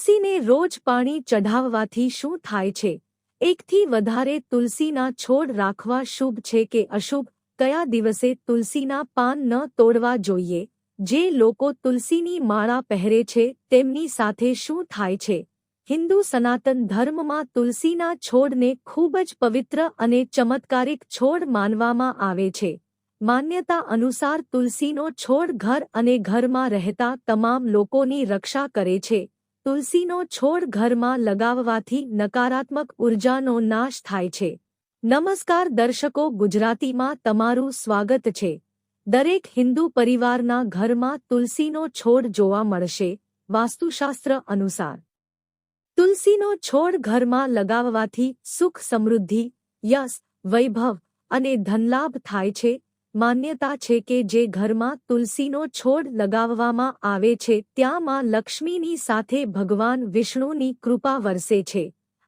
તુલસીને રોજ પાણી ચઢાવવાથી શું થાય છે? એકથી વધારે તુલસીના છોડ રાખવા શુભ છે કે અશુભ? કયા દિવસે તુલસીના પાન ન તોડવા જોઈએ? જે લોકો તુલસીની માળા પહેરે છે તેમની સાથે શું થાય છે? હિન્દુ સનાતન ધર્મમાં તુલસીના છોડને ખૂબ જ પવિત્ર અને ચમત્કારિક છોડ માનવામાં આવે છે. માન્યતા અનુસાર તુલસીનો છોડ ઘર અને ઘરમાં રહેતા તમામ લોકોની રક્ષા કરે છે. તુલસીનો છોડ ઘરમાં લગાવવાથી નકારાત્મક ઉર્જાનો નાશ થાય છે. નમસ્કાર દર્શકો, ગુજરાતીમાં તમારું સ્વાગત છે. દરેક હિન્દુ પરિવારના ઘરમાં તુલસીનો છોડ જોવા મળશે. વાસ્તુશાસ્ત્ર અનુસાર તુલસીનો છોડ ઘરમાં લગાવવાથી સુખ, સમૃદ્ધિ, યશ, વૈભવ અને ધનલાભ થાય છે. માન્યતા છે કે જે ઘરમાં તુલસીનો છોડ લગાવવામાં આવે છે ત્યાં માં લક્ષ્મીની સાથે ભગવાન વિષ્ણુની કૃપા વરસે છે.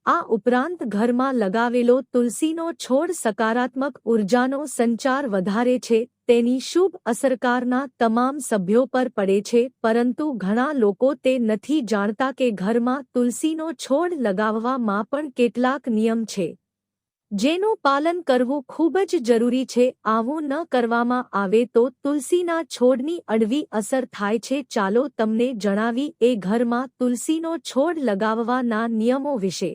આ ઉપરાંત ઘરમાં લગાવેલો તુલસીનો છોડ સકારાત્મક ઉર્જાનો સંચાર વધારે છે. તેની શુભ અસરકારના તમામ સભ્યો પર પડે છે, પરંતુ ઘણા લોકો તે નથી જાણતા કે ઘરમાં તુલસીનો છોડ લગાવવામાં પણ કેટલાક નિયમ છે જેનું પાલન કરવું ખૂબ જ જરૂરી છે. આવું ન કરવામાં આવે તો તુલસીના છોડની અડવી અસર થાય છે. ચાલો તમને જણાવી એ ઘરમાં તુલસીનો છોડ લગાવવાના નિયમો વિશે.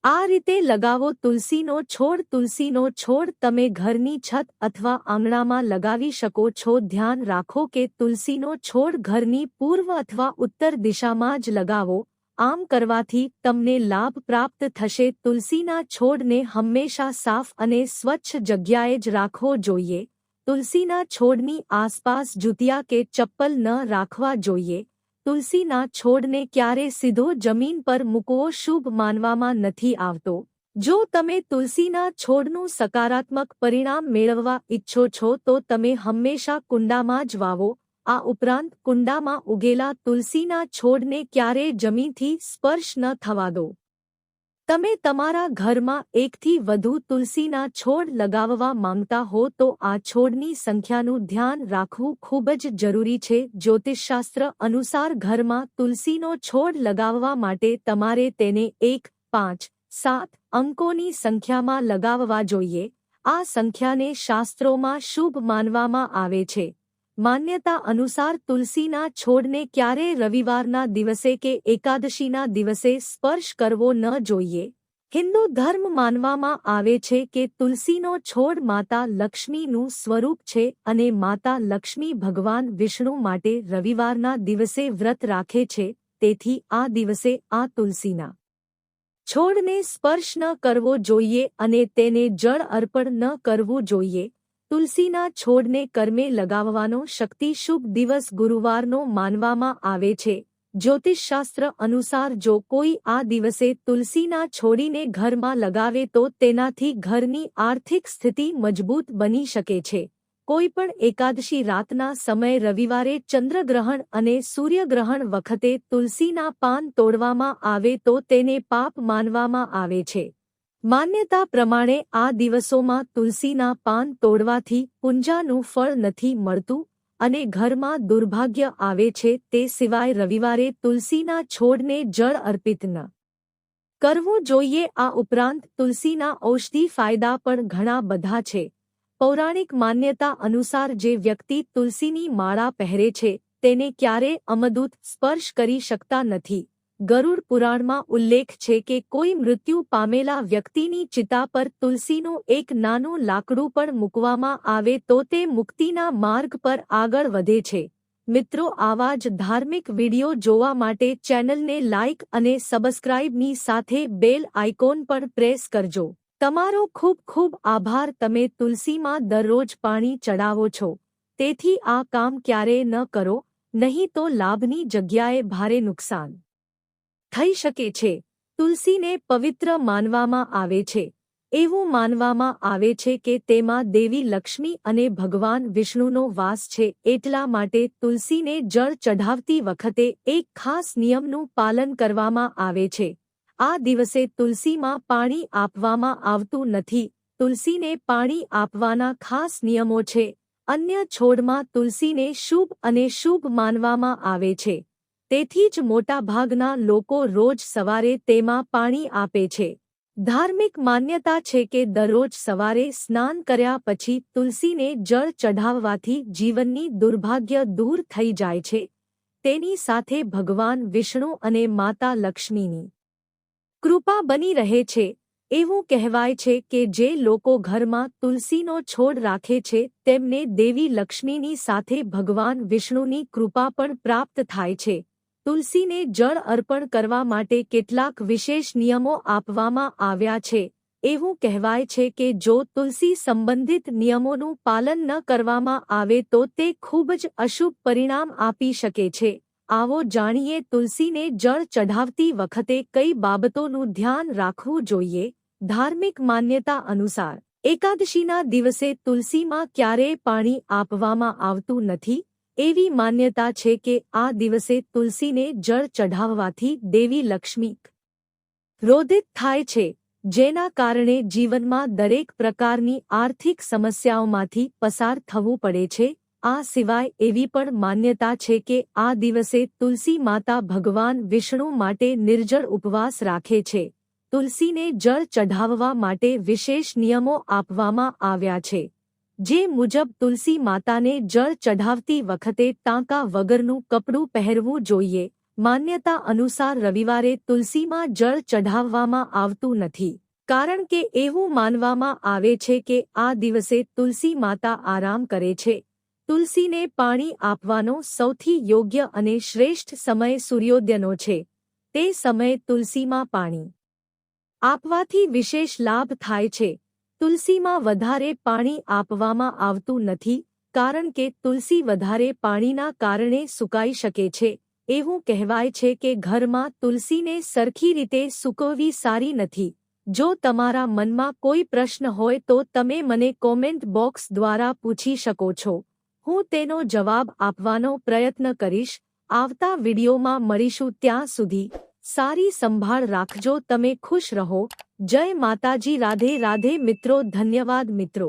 આ રીતે લગાવો તુલસીનો છોડ. તુલસીનો છોડ તમે ઘરની છત અથવા આંગણામાં લગાવી શકો છો. ધ્યાન રાખો કે તુલસીનો છોડ ઘરની પૂર્વ અથવા ઉત્તર દિશામાં જ લગાવો. આમ કરવાથી તમને લાભ પ્રાપ્ત થશે. તુલસીના છોડને હંમેશા સાફ અને સ્વચ્છ જગ્યાએ જ રાખવો જોઈએ. તુલસીના છોડની આસપાસ જૂતિયા કે ચપ્પલ ન રાખવા જોઈએ. તુલસીના છોડને ક્યારે સીધો જમીન પર મૂકવો શુભ માનવામાં નથી આવતો. જો તમે તુલસીના છોડનું સકારાત્મક પરિણામ મેળવવા ઈચ્છો છો તો તમે હંમેશા કુંડામાં જ વાવો. આ ઉપરાંત કુંડામાં ઉગેલા તુલસીના છોડને ક્યારેય જમીનથી સ્પર્શ ન થવા દો. તમે તમારા ઘરમાં એકથી વધુ તુલસીના છોડ લગાવવા માંગતા હો તો આ છોડની સંખ્યાનું ધ્યાન રાખવું ખૂબ જ જરૂરી છે. જ્યોતિષશાસ્ત્ર અનુસાર ઘરમાં તુલસીનો છોડ લગાવવા માટે તમારે તેને 1, 5, 7 અંકોની સંખ્યામાં લગાવવા જોઈએ. આ સંખ્યાને શાસ્ત્રોમાં શુભ માનવામાં આવે છે. માન્યતા અનુસાર તુલસીના છોડને ક્યારેય રવિવારના દિવસે કે એકાદશીના દિવસે સ્પર્શ કરવો ન જોઈએ. હિન્દુ ધર્મ માનવામાં આવે છે કે તુલસીનો છોડ માતા લક્ષ્મીનું સ્વરૂપ છે અને માતા લક્ષ્મી ભગવાન વિષ્ણુ માટે રવિવારના દિવસે વ્રત રાખે છે. તેથી આ દિવસે આ તુલસીના છોડને સ્પર્શ ન કરવો જોઈએ અને તેને જળ અર્પણ ન કરવું જોઈએ. તુલસીના છોડને કર્મે લગાવવાનો શક્તિ શુભ દિવસ ગુરુવારનો માનવામાં આવે છે. જ્યોતિષશાસ્ત્ર અનુસાર જો કોઈ આ દિવસે તુલસીના છોડીને ઘરમાં લગાવે તો તેનાથી ઘરની આર્થિક સ્થિતિ મજબૂત બની શકે છે. કોઈપણ એકાદશી રાતના સમયે રવિવારે ચંદ્રગ્રહણ અને સૂર્યગ્રહણ વખતે તુલસીના પાન તોડવામાં આવે તો તેને પાપ માનવામાં આવે છે. માન્યતા પ્રમાણે આ દિવસોમાં તુલસીના પાન તોડવાથી પૂંજાનું ફળ નથી મળતું અને ઘરમાં દુર્ભાગ્ય આવે છે. તે સિવાય રવિવારે તુલસીના છોડને જળ અર્પિત ન કરવું જોઈએ. આ ઉપરાંત તુલસીના ઔષધિ ફાયદા પણ ઘણા બધા છે. પૌરાણિક માન્યતા અનુસાર જે વ્યક્તિ તુલસીની માળા પહેરે છે તેને ક્યારેય અમદૂત સ્પર્શ કરી શકતા નથી. ગરુડ પુરાણમાં ઉલ્લેખ છે કે કોઈ મૃત્યુ પામેલા વ્યક્તિની ચિતા પર તુલસીનું એક નાનું લાકડું પણ મૂકવામાં આવે તો તે મુક્તિના માર્ગ પર આગળ વધે છે. મિત્રો, આવા જ ધાર્મિક વિડિયો જોવા માટે ચેનલને લાઇક અને સબસ્ક્રાઇબની સાથે બેલ આઇકોન પણ પ્રેસ કરજો. તમારો ખૂબ ખૂબ આભાર. તમે તુલસીમાં દરરોજ પાણી ચડાવો છો, તેથી આ કામ ક્યારેય ન કરો, નહીં તો લાભની જગ્યાએ ભારે નુકસાન થઈ શકે છે. તુલસીને પવિત્ર માનવામાં આવે છે. એવું માનવામાં આવે છે કે તેમાં દેવી લક્ષ્મી અને ભગવાન વિષ્ણુનો વાસ છે. એટલા માટે તુલસીને જળ ચઢાવતી વખતે એક ખાસ નિયમનું પાલન કરવામાં આવે છે. આ દિવસે તુલસીમાં પાણી આપવામાં આવતું નથી. તુલસીને પાણી આપવાના ખાસ નિયમો છે. અન્ય છોડમાં તુલસીને શુભ અને શુભ માનવામાં આવે છે. તેથી જ મોટાભાગના લોકો રોજ સવારે તેમાં પાણી આપે છે. ધાર્મિક માન્યતા છે કે દરરોજ સવારે સ્નાન કર્યા પછી તુલસીને જળ ચઢાવવાથી જીવનની દુર્ભાગ્ય દૂર થઈ જાય છે. તેની સાથે ભગવાન વિષ્ણુ અને માતા લક્ષ્મીની કૃપા બની રહે છે. એવું કહેવાય છે કે જે લોકો ઘરમાં તુલસીનો છોડ રાખે છે તેમને દેવી લક્ષ્મીની સાથે ભગવાન વિષ્ણુની કૃપા પણ પ્રાપ્ત થાય છે. તુલસીને જળ અર્પણ કરવા માટે કેટલાક વિશેષ નિયમો આપવામાં આવ્યા છે. એવું કહેવાય છે કે જો તુલસી સંબંધિત નિયમોનું પાલન ન કરવામાં આવે તો તે ખૂબ જ અશુભ પરિણામ આપી શકે છે. આવો જાણીએ તુલસીને જળ ચઢાવતી વખતે કઈ બાબતોનું ધ્યાન રાખવું જોઈએ. ધાર્મિક માન્યતા અનુસાર એકાદશીના દિવસે તુલસીમાં ક્યારેય પાણી આપવામાં આવતું નથી. એવી માન્યતા છે કે આ દિવસે તુલસીને જળ ચઢાવવાથી દેવી લક્ષ્મી ક્રોધિત થાય છે, જેના કારણે જીવનમાં દરેક પ્રકારની આર્થિક સમસ્યાઓમાંથી પસાર થવું પડે છે. આ સિવાય એવી પણ માન્યતા છે કે આ દિવસે તુલસી માતા ભગવાન વિષ્ણુ માટે નિર્જળ ઉપવાસ રાખે છે. તુલસીને જળ ચઢાવવા માટે વિશેષ નિયમો આપવામાં આવ્યા છે. જે મુજબ તુલસી માતાને જળ ચઢાવતી વખતે ટાંકા વગરનું કપડું પહેરવું જોઈએ. માન્યતા અનુસાર રવિવારે તુલસીમાં જળ ચઢાવવામાં આવતું નથી, કારણ કે એવું માનવામાં આવે છે કે આ દિવસે તુલસી માતા આરામ કરે છે. તુલસીને પાણી આપવાનો સૌથી યોગ્ય અને શ્રેષ્ઠ સમય સૂર્યોદયનો છે. તે સમયે તુલસીમાં પાણી આપવાથી વિશેષ લાભ થાય છે. તુલસીમાં વધારે પાણી આપવામાં આવતું નથી, કારણ કે તુલસી વધારે પાણીના કારણે સુકાઈ શકે છે. એવું કહેવાય છે કે ઘરમાં તુલસીને સરખી રીતે સૂકવવી સારી નથી. જો તમારા મનમાં કોઈ પ્રશ્ન હોય તો તમે મને કોમેન્ટ બોક્સ દ્વારા પૂછી શકો છો. હું તેનો જવાબ આપવાનો પ્રયત્ન કરીશ. આવતા વિડીયોમાં મળીશું. ત્યાં સુધી સારી સંભાળ રાખજો. તમે ખુશ રહો. જય માતાજી. રાધે રાધે મિત્રો. ધન્યવાદ મિત્રો.